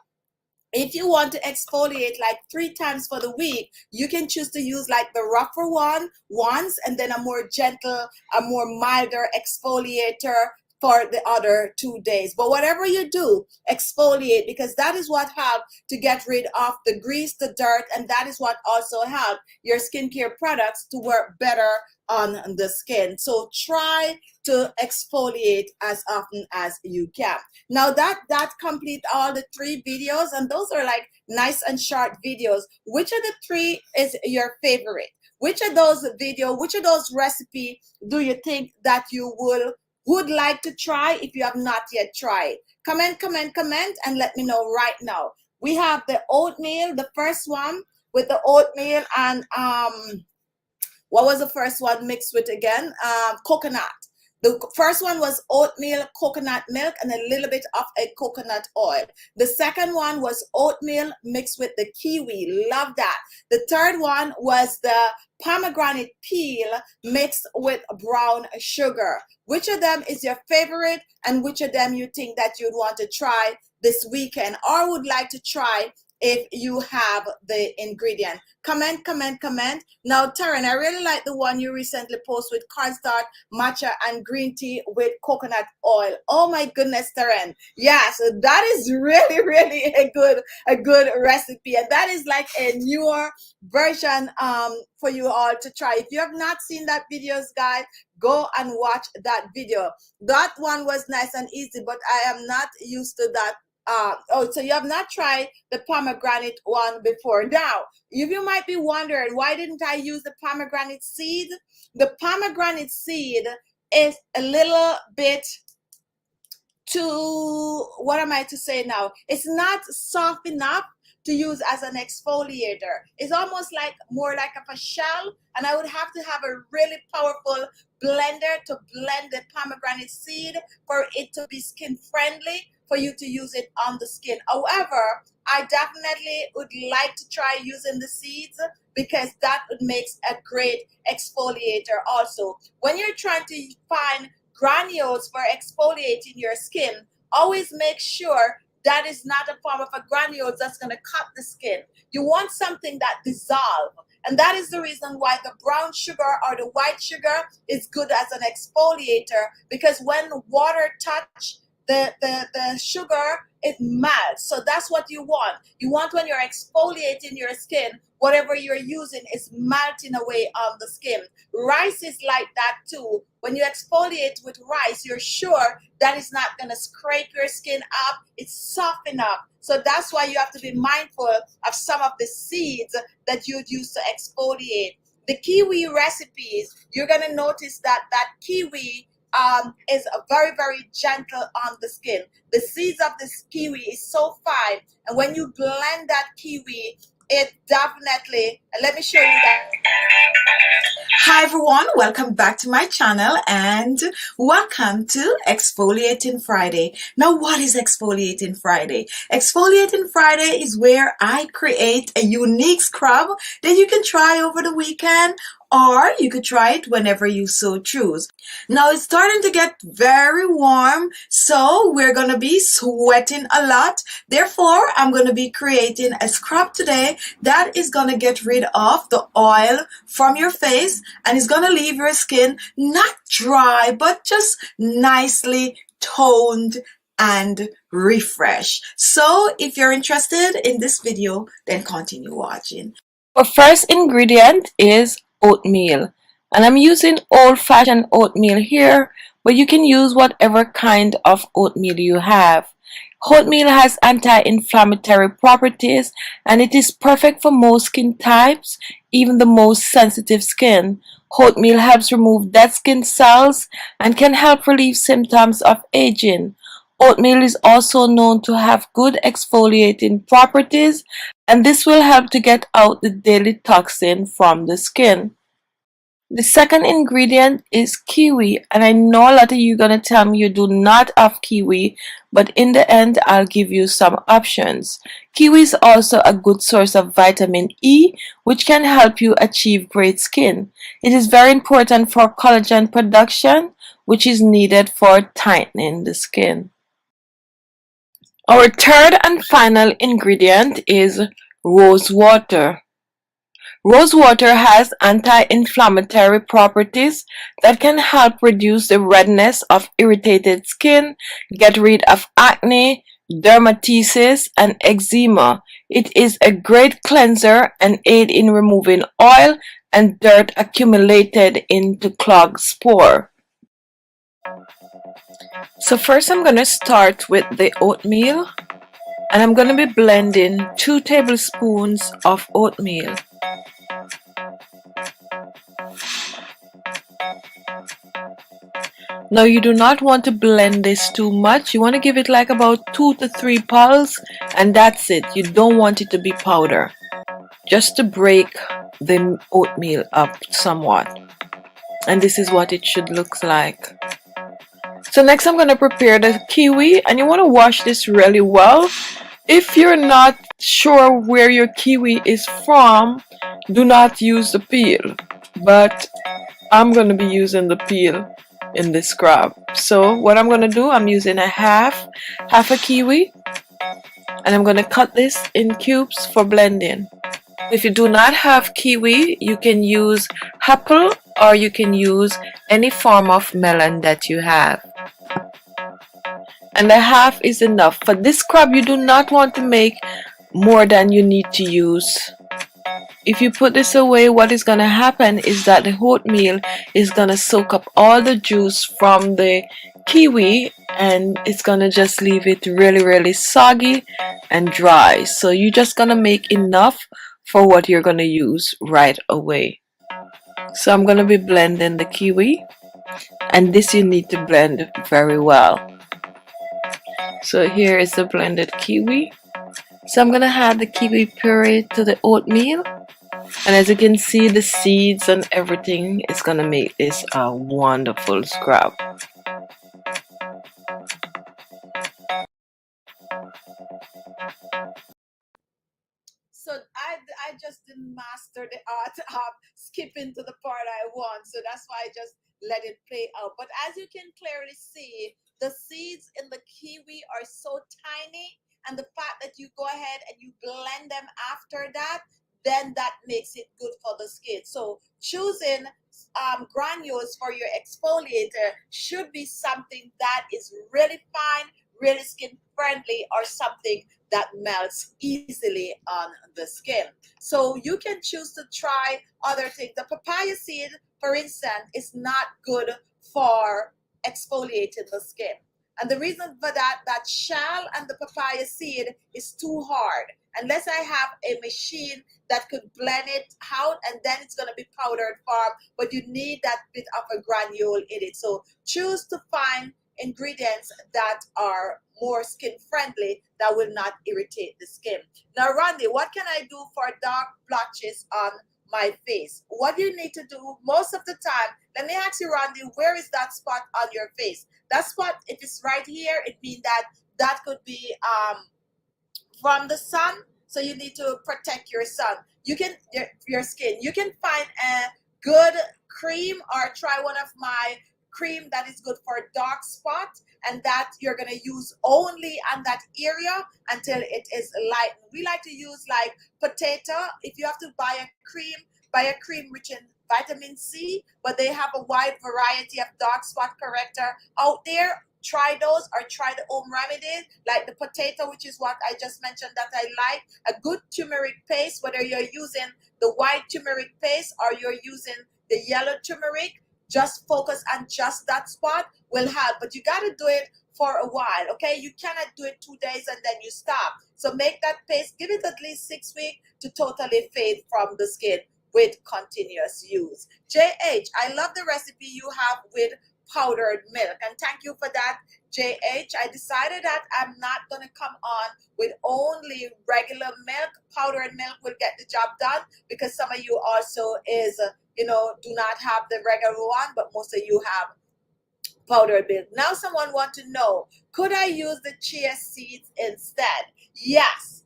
If you want to exfoliate like 3 times for the week, you can choose to use like the rougher one once, and then a more gentle, a more milder exfoliator for the other 2 days. But whatever you do, exfoliate, because that is what helps to get rid of the grease, the dirt, and that is what also helps your skincare products to work better on the skin. So try to exfoliate as often as you can. Now that complete all the 3 videos, and those are like nice and short videos. Which of the 3 is your favorite? Which of those recipe do you think that you would like to try if you have not yet tried? Comment, and let me know right now. We have the oatmeal, the first one with the oatmeal and what was the first one mixed with again? Coconut. The first one was oatmeal, coconut milk, and a little bit of a coconut oil. The second one was oatmeal mixed with the kiwi. Love that. The third one was the pomegranate peel mixed with brown sugar. Which of them is your favorite, and which of them you think that you'd want to try this weekend or would like to try if you have the ingredient. Comment, comment, comment. Now, Taryn, I really like the one you recently posted with cornstarch, matcha, and green tea with coconut oil. Oh my goodness, Taryn. Yeah, so that is really, really a good recipe. And that is like a newer version for you all to try. If you have not seen that videos, guys, go and watch that video. That one was nice and easy, but I am not used to that. Oh, so you have not tried the pomegranate one before. Now, you might be wondering, why didn't I use the pomegranate seed? The pomegranate seed is a little bit too, what am I to say now? It's not soft enough to use as an exfoliator. It's almost like more like a shell, and I would have to have a really powerful blender to blend the pomegranate seed for it to be skin friendly, for you to use it on the skin. However, I definitely would like to try using the seeds, because that would make a great exfoliator also. When you're trying to find granules for exfoliating your skin, always make sure that is not a form of a granule that's going to cut the skin. You want something that dissolves. And that is the reason why the brown sugar or the white sugar is good as an exfoliator, because when water touch the sugar, it melts. So that's what you want. You want, when you're exfoliating your skin, whatever you're using is melting away on the skin. Rice is like that too. When you exfoliate with rice, you're sure that it's not going to scrape your skin up. It's soft enough. So that's why you have to be mindful of some of the seeds that you'd use to exfoliate. The kiwi recipes, you're going to notice that kiwi is very, very gentle on the skin. The seeds of this kiwi is so fine, and when you blend that kiwi, it definitely, let me show you that. Hi everyone, welcome back to my channel and welcome to Exfoliating Friday. Now, what is Exfoliating Friday? Exfoliating Friday is where I create a unique scrub that you can try over the weekend, or you could try it whenever you so choose. Now it's starting to get very warm, so we're going to be sweating a lot. Therefore, I'm going to be creating a scrub today that is going to get rid of the oil from your face, and it's going to leave your skin not dry, but just nicely toned and refreshed. So if you're interested in this video, then continue watching. Our first ingredient is oatmeal, and I'm using old-fashioned oatmeal here, but you can use whatever kind of oatmeal you have. Oatmeal has anti-inflammatory properties, and it is perfect for most skin types, even the most sensitive skin. Oatmeal helps remove dead skin cells and can help relieve symptoms of aging. Oatmeal is also known to have good exfoliating properties, and this will help to get out the daily toxin from the skin. The second ingredient is kiwi, and I know a lot of you are going to tell me you do not have kiwi, but in the end I'll give you some options. Kiwi is also a good source of vitamin E, which can help you achieve great skin. It is very important for collagen production, which is needed for tightening the skin. Our third and final ingredient is rose water. Rose water has anti-inflammatory properties that can help reduce the redness of irritated skin, get rid of acne, dermatitis, and eczema. It is a great cleanser and aid in removing oil and dirt accumulated into clogged spore. So first I'm going to start with the oatmeal, and I'm going to be blending 2 tablespoons of oatmeal. Now you do not want to blend this too much. You want to give it like about 2 to 3 pulses, and that's it. You don't want it to be powder, just to break the oatmeal up somewhat. And this is what it should look like. So next I'm going to prepare the kiwi, and you want to wash this really well. If you're not sure where your kiwi is from, do not use the peel, but I'm going to be using the peel in this scrub. So what I'm going to do, I'm using half a kiwi, and I'm going to cut this in cubes for blending. If you do not have kiwi, you can use apple or you can use any form of melon that you have. And a half is enough. For this scrub, you do not want to make more than you need to use. If you put this away, what is going to happen is that the oatmeal is going to soak up all the juice from the kiwi and it's going to just leave it really soggy and dry. So you're just going to make enough for what you're going to use right away. So I'm going to be blending the kiwi, and this you need to blend very well. So here is the blended kiwi. So I'm going to add the kiwi puree to the oatmeal. And as you can see, the seeds and everything is going to make this a wonderful scrub. So I just didn't master the art of skipping to the part I want. So that's why I just let it play out. But as you can clearly see, the seeds in the kiwi are so tiny. And the fact that you go ahead and you blend them after that, then that makes it good for the skin. So choosing granules for your exfoliator should be something that is really fine, really skin friendly, or something that melts easily on the skin. So you can choose to try other things. The papaya seed, for instance, is not good for exfoliating the skin. And the reason for that, that shell and the papaya seed is too hard. Unless I have a machine that could blend it out, and then it's going to be powdered form, but you need that bit of a granule in it. So choose to find ingredients that are more skin friendly, that will not irritate the skin. Now, Randy, what can I do for dark blotches on my face? What you need to do most of the time, let me ask you, Randy, where is that spot on your face? That spot, if it's right here, it means that that could be from the sun. So you need to protect your sun. You can your skin. You can find a good cream or try one of my cream that is good for a dark spot, and that you're going to use only on that area until it is light. We like to use like potato. If you have to buy a cream rich in vitamin C, but they have a wide variety of dark spot corrector out there. Try those, or try the home remedies like the potato, which is what I just mentioned that I like. A good turmeric paste, whether you're using the white turmeric paste or you're using the yellow turmeric, just focus on just that spot will help. But you got to do it for a while, okay? You cannot do it 2 days and then you stop. So make that paste, give it at least 6 weeks to totally fade from the skin with continuous use. JH, I love the recipe you have with powdered milk, and thank you for that, JH. I decided that I'm not going to come on with only regular milk. Powdered milk will get the job done, because some of you also is do not have the regular one, but most of you have powdered milk. Now someone want to know, could I use the chia seeds instead? Yes.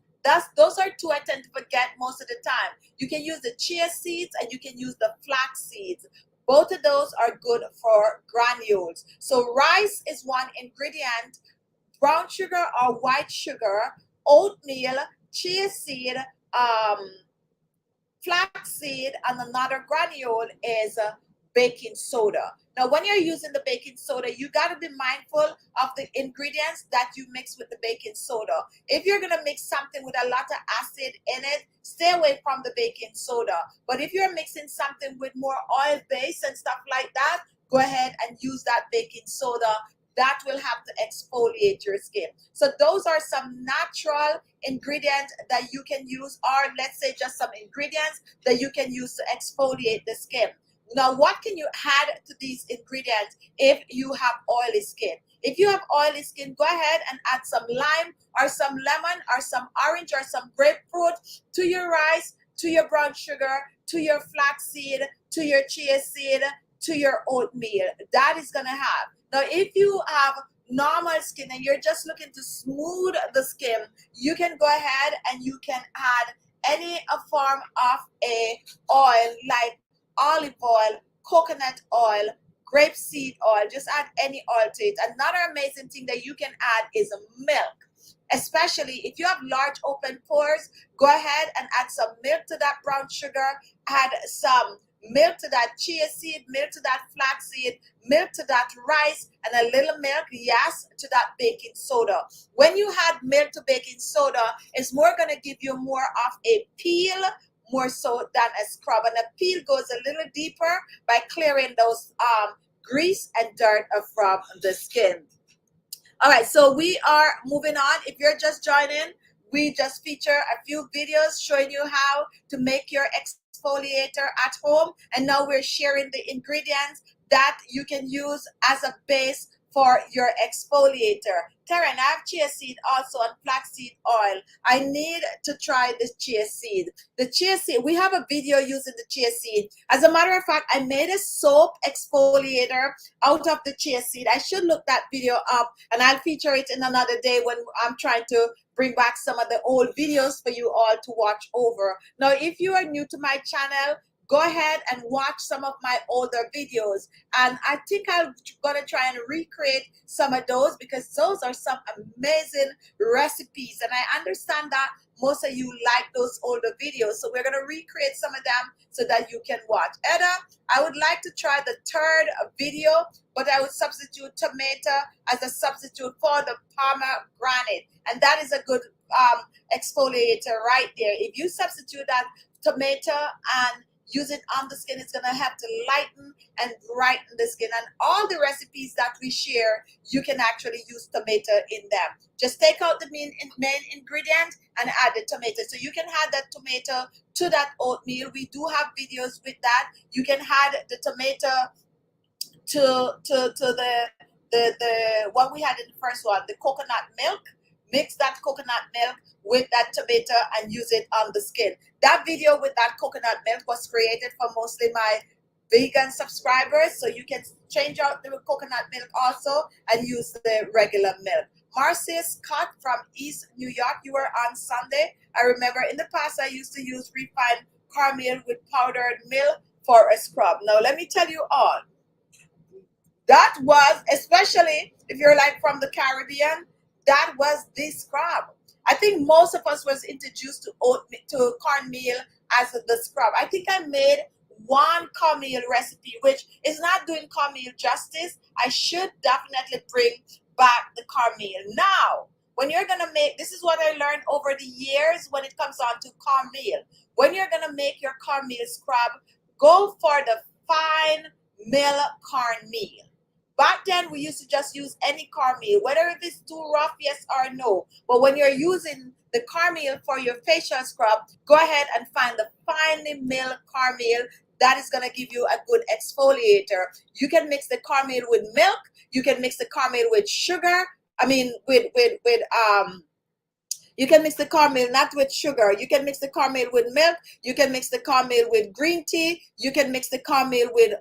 Those are two I tend to forget most of the time. You can use the chia seeds and you can use the flax seeds. Both of those are good for granules. So rice is one ingredient, brown sugar or white sugar, oatmeal, chia seed, flax seed, and another granule is baking soda. Now, when you're using the baking soda, you got to be mindful of the ingredients that you mix with the baking soda. If you're going to mix something with a lot of acid in it, stay away from the baking soda. But if you're mixing something with more oil base and stuff like that, go ahead and use that baking soda. That will have to exfoliate your skin. So those are some natural ingredients that you can use, or let's say just some ingredients that you can use to exfoliate the skin. Now, what can you add to these ingredients if you have oily skin? If you have oily skin, go ahead and add some lime or some lemon or some orange or some grapefruit to your rice, to your brown sugar, to your flaxseed, to your chia seed, to your oatmeal. That is going to have. Now, if you have normal skin and you're just looking to smooth the skin, you can go ahead and you can add any form of a oil like olive oil, coconut oil, grapeseed oil. Just add any oil to it. Another amazing thing that you can add is milk. especially if you have large open pores. Go ahead and add some milk to that brown sugar, add some milk to that chia seed, milk to that flaxseed, milk to that rice, and a little milk, yes, to that baking soda. When you add milk to baking soda, it's more going to give you more of a peel, more so than a scrub. And a peel goes a little deeper by clearing those grease and dirt from the skin. All right, so we are moving on. If you're just joining, we just feature a few videos showing you how to make your exfoliator at home. And now we're sharing the ingredients that you can use as a base for your exfoliator. Taryn, I have chia seed also and flaxseed oil. I need to try the chia seed. The chia seed, we have a video using the chia seed. As a matter of fact, I made a soap exfoliator out of the chia seed. I should look that video up and I'll feature it in another day when I'm trying to bring back some of the old videos for you all to watch over. Now, if you are new to my channel, go ahead and watch some of my older videos. And I think I'm gonna try and recreate some of those because those are some amazing recipes. And I understand that most of you like those older videos. So we're gonna recreate some of them so that you can watch. Edda, I would like to try the third video, but I would substitute tomato as a substitute for the pomegranate. And that is a good exfoliator right there. If you substitute that tomato and use it on the skin, it's going to help to lighten and brighten the skin. And all the recipes that we share, you can actually use tomato in them. Just take out the main ingredient and add the tomato. So you can add that tomato to that oatmeal. We do have videos with that. You can add the tomato to the what we had in the first one, the coconut milk. Mix that coconut milk with that tomato and use it on the skin. That video with that coconut milk was created for mostly my vegan subscribers, so you can change out the coconut milk also and use the regular milk. Marcia Scott from East New York, you were on Sunday. I remember in the past I used to use refined cornmeal with powdered milk for a scrub. Now let me tell you all, that was, especially if you're like from the Caribbean, that was the scrub. I think most of us was introduced to cornmeal as the scrub. I think I made one cornmeal recipe, which is not doing cornmeal justice. I should definitely bring back the cornmeal. Now, when you're going to make, this is what I learned over the years when it comes on to cornmeal. When you're going to make your cornmeal scrub, go for the fine mill cornmeal. Back then, we used to just use any cornmeal, whether if it's too rough, yes or no. But when you're using the cornmeal for your facial scrub, go ahead and find the finely milled cornmeal. That is going to give you a good exfoliator. You can mix the cornmeal with milk. You can mix the cornmeal with sugar. I mean, you can mix the cornmeal not with sugar. You can mix the cornmeal with milk. You can mix the cornmeal with green tea. You can mix the cornmeal with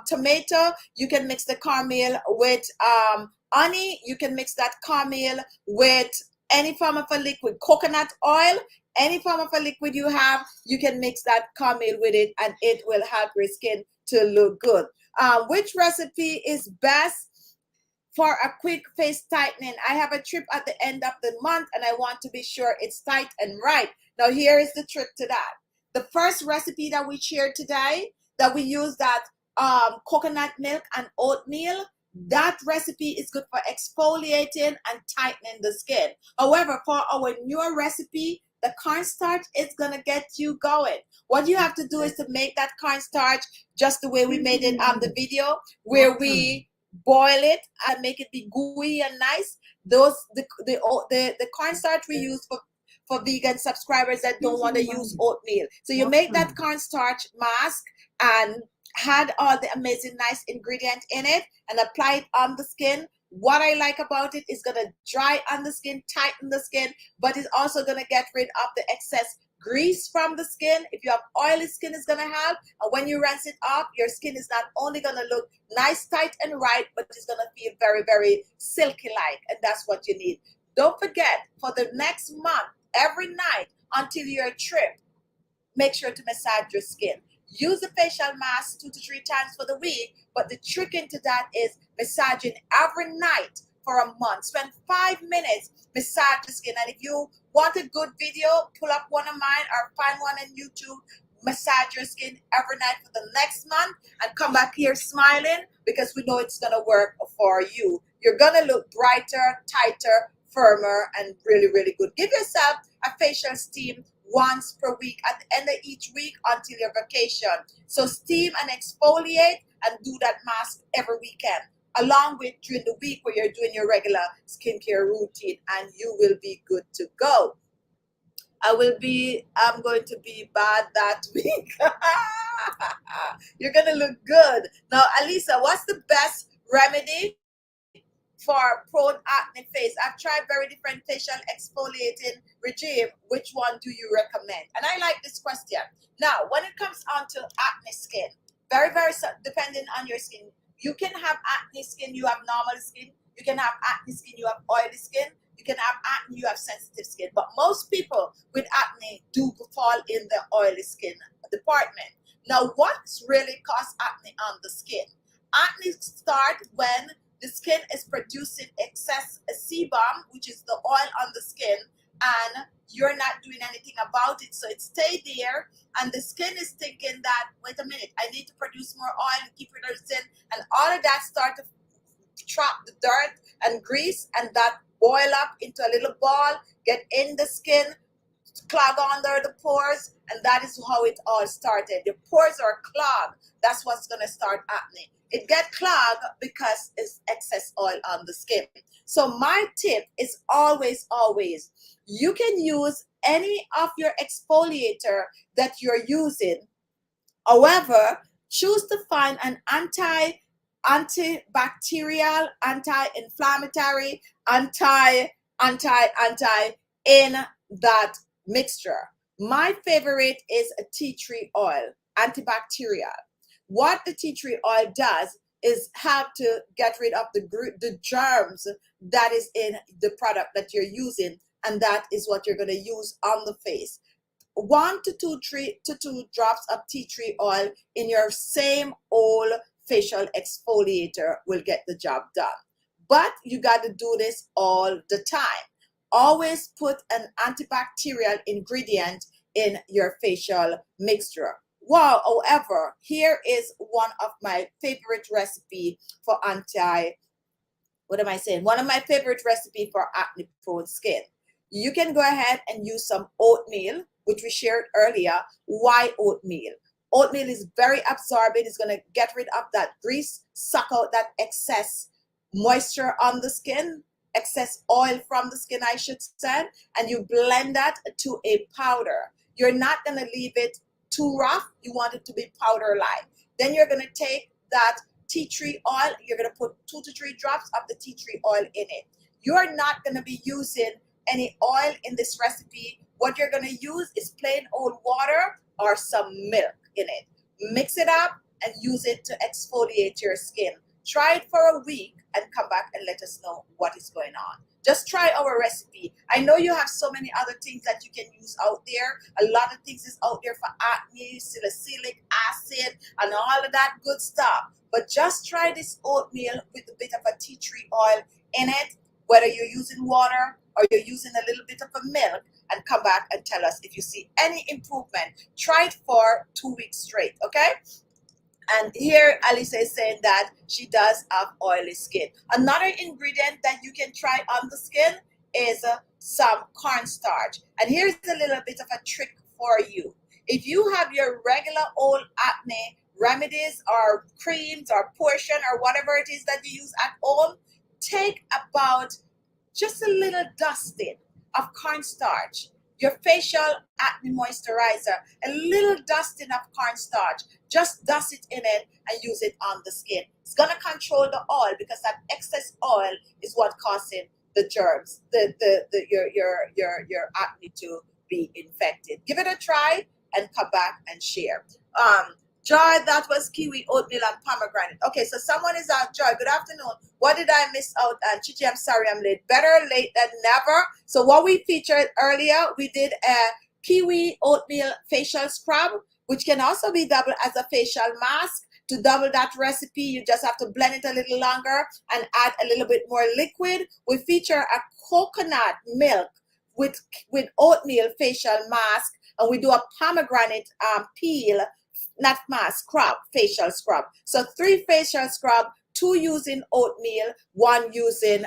tomato. You can mix the cornmeal with honey. You can mix that cornmeal with any form of a liquid, coconut oil, any form of a liquid you have. You can mix that cornmeal with it and it will help your skin to look good. Which recipe is best for a quick face tightening? I have a trip at the end of the month and I want to be sure it's tight and right. Now here is the trick to that. The first recipe that we shared today, that we use that coconut milk and oatmeal, that recipe is good for exfoliating and tightening the skin. However, for our newer recipe, the cornstarch is gonna get you going. What you have to do is to make that cornstarch just the way we made it on the video, where we boil it and make it be gooey and nice. Those the cornstarch we use for vegan subscribers that don't want to use oatmeal. So you make that cornstarch mask and had all the amazing nice ingredient in it and apply it on the skin. What I like about it is going to dry on the skin, tighten the skin, but it's also going to get rid of the excess grease from the skin. If you have oily skin, it's going to help. And when you rinse it off, your skin is not only going to look nice, tight, and right, but it's going to feel very, very silky-like, and that's what you need. Don't forget, for the next month, every night until your trip, make sure to massage your skin. Use the facial mask 2 to 3 times for the week, but the trick into that is massaging every night for a month. Spend 5 minutes, massage the skin. And if you want a good video, pull up one of mine or find one on YouTube. Massage your skin every night for the next month and come back here smiling, because we know it's going to work for you. You're going to look brighter, tighter, firmer, and really, really good. Give yourself a facial steam once per week at the end of each week until your vacation. So steam and exfoliate and do that mask every weekend, along with during the week where you're doing your regular skincare routine, and you will be good to go. I'm going to be bad that week. You're going to look good. Now, Alisa, what's the best remedy for prone acne face? I've tried very different facial exfoliating regime. Which one do you recommend? And I like this question. Now, when it comes on to acne skin, very, very depending on your skin. You can have acne skin, you have normal skin. You can have acne skin, you have oily skin. You can have acne, you have sensitive skin. But most people with acne do fall in the oily skin department. Now, what's really cause acne on the skin? Acne start when the skin is producing excess sebum, which is the oil on the skin, and you're not doing anything about it. So it stays there, and the skin is thinking that, wait a minute, I need to produce more oil and keep producing, and all of that start to trap the dirt and grease, and that boil up into a little ball, get in the skin, clog under the pores, and that is how it all started. The pores are clogged. That's what's going to start acne. It get clogged because it's excess oil on the skin. So my tip is always, you can use any of your exfoliator that you're using. However, choose to find an antibacterial, anti-inflammatory, anti in that mixture. My favorite is a tea tree oil, antibacterial. What the tea tree oil does is help to get rid of the germs that is in the product that you're using, and that is what you're going to use on the face. 1 to 2 drops of tea tree oil in your same old facial exfoliator will get the job done. But you got to do this all the time. Always put an antibacterial ingredient in your facial mixture. Wow, however, here is one of my favorite recipe for one of my favorite recipe for acne prone skin. You can go ahead and use some oatmeal, which we shared earlier. Why oatmeal? Oatmeal is very absorbent. It's going to get rid of that grease, suck out that excess moisture on the skin, excess oil from the skin, I should say, and you blend that to a powder. You're not going to leave it too rough. You want it to be powder-like. Then you're going to take that tea tree oil. You're going to put 2 to 3 drops of the tea tree oil in it. You're not going to be using any oil in this recipe. What you're going to use is plain old water or some milk in it. Mix it up and use it to exfoliate your skin. Try it for a week and come back and let us know what is going on. Just try our recipe. I know you have so many other things that you can use out there. A lot of things is out there for acne, salicylic acid, and all of that good stuff. But just try this oatmeal with a bit of a tea tree oil in it, whether you're using water or you're using a little bit of a milk, and come back and tell us if you see any improvement. Try it for 2 weeks straight, okay? And here Alisa is saying that she does have oily skin. Another ingredient that you can try on the skin is some cornstarch. And here's a little bit of a trick for you. If you have your regular old acne remedies or creams or portion or whatever it is that you use at home, take about just a little dusting of cornstarch, your facial acne moisturizer, a little dusting of cornstarch. Just dust it in it and use it on the skin. It's gonna control the oil, because that excess oil is what causing the germs, your acne to be infected. Give it a try and come back and share. Joy, that was kiwi, oatmeal, and pomegranate. Okay, so someone is out. Joy, good afternoon. What did I miss out? And Khichi, I'm sorry I'm late. Better late than never. So what we featured earlier, we did a kiwi oatmeal facial scrub, which can also be doubled as a facial mask to To double that recipe, you just have to blend it a little longer and add a little bit more liquid. We feature a coconut milk with oatmeal facial mask, and we do a pomegranate peel, not mask, scrub, facial scrub. So 3 facial scrub, 2 using oatmeal, 1 using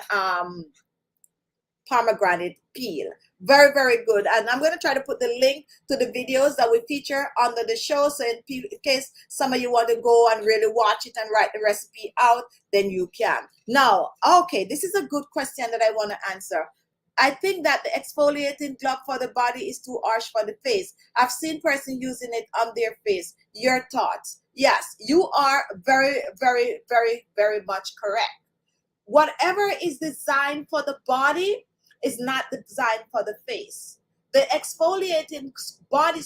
pomegranate peel. Very, very good. And I'm going to try to put the link to the videos that we feature under the show. So in case some of you want to go and really watch it and write the recipe out, then you can. Now, okay, this is a good question that I want to answer. I think that the exfoliating glove for the body is too harsh for the face. I've seen person using it on their face. Your thoughts? Yes, you are very, very, very, very much correct. Whatever is designed for the body is not designed for the face. The exfoliating body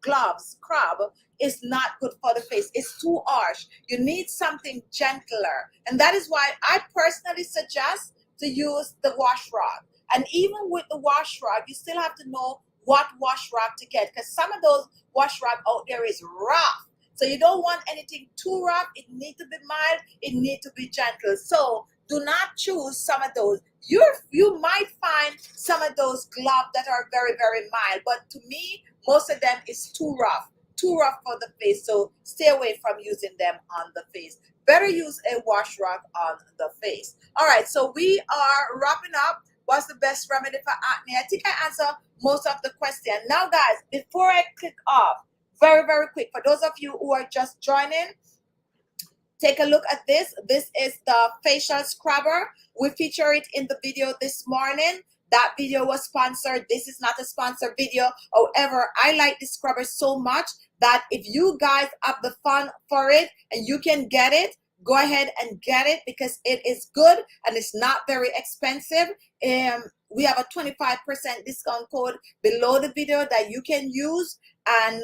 gloves, scrub, is not good for the face. It's too harsh. You need something gentler. And that is why I personally suggest to use the wash rag. And even with the wash rag, you still have to know what wash rag to get, because some of those wash rag out there is rough. So you don't want anything too rough. It needs to be mild. It needs to be gentle. So do not choose some of those. You might find some of those gloves that are very, very mild, but to me, most of them is too rough for the face. So stay away from using them on the face. Better use a wash rag on the face. All right, so we are wrapping up. What's the best remedy for acne? I think I answered most of the question. Now, guys, before I click off, very, very quick, for those of you who are just joining, take a look at this. This is the facial scrubber. We feature it in the video this morning. That video was sponsored. This is not a sponsored video. However, I like this scrubber so much that if you guys have the fun for it and you can get it, go ahead and get it, because it is good and it's not very expensive. We have a 25% discount code below the video that you can use, and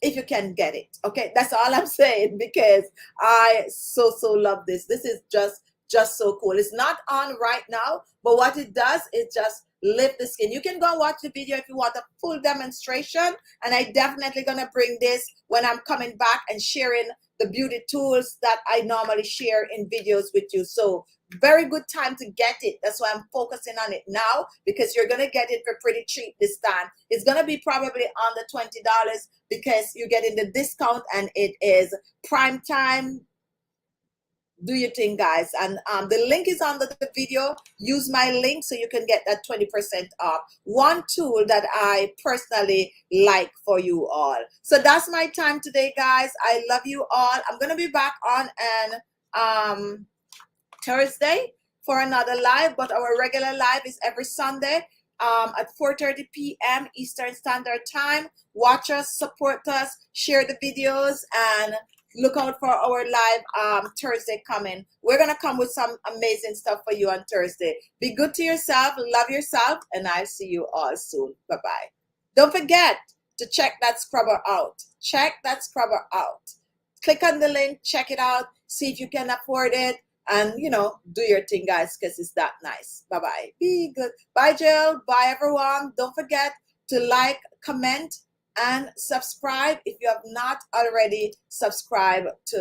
if you can get it, okay, that's all I'm saying, because I so love this. This is just so cool. It's not on right now, but what it does is just lift the skin. You can go and watch the video if you want a full demonstration, and I definitely gonna bring this when I'm coming back and sharing the beauty tools that I normally share in videos with you. So very good time to get it. That's why I'm focusing on it now, because you're gonna get it for pretty cheap this time. It's gonna be probably under $20 because you're getting the discount and it is prime time. Do your thing, guys. And the link is under the video. Use my link so you can get that 20% off. One tool that I personally like for you all. So that's my time today, guys. I love you all. I'm gonna be back on an Thursday for another live, but our regular live is every Sunday at 4:30 p.m. Eastern Standard Time. Watch us, support us, share the videos, and look out for our live Thursday coming. We're gonna come with some amazing stuff for you on Thursday. Be good to yourself, love yourself, and I'll see you all soon. Bye-bye. Don't forget to check that scrubber out. Check that scrubber out. Click on the link, check it out, see if you can afford it, and do your thing, guys, because it's that nice. Bye-bye. Be good. Bye, Jill. Bye, everyone. Don't forget to like, comment, and subscribe if you have not already subscribed to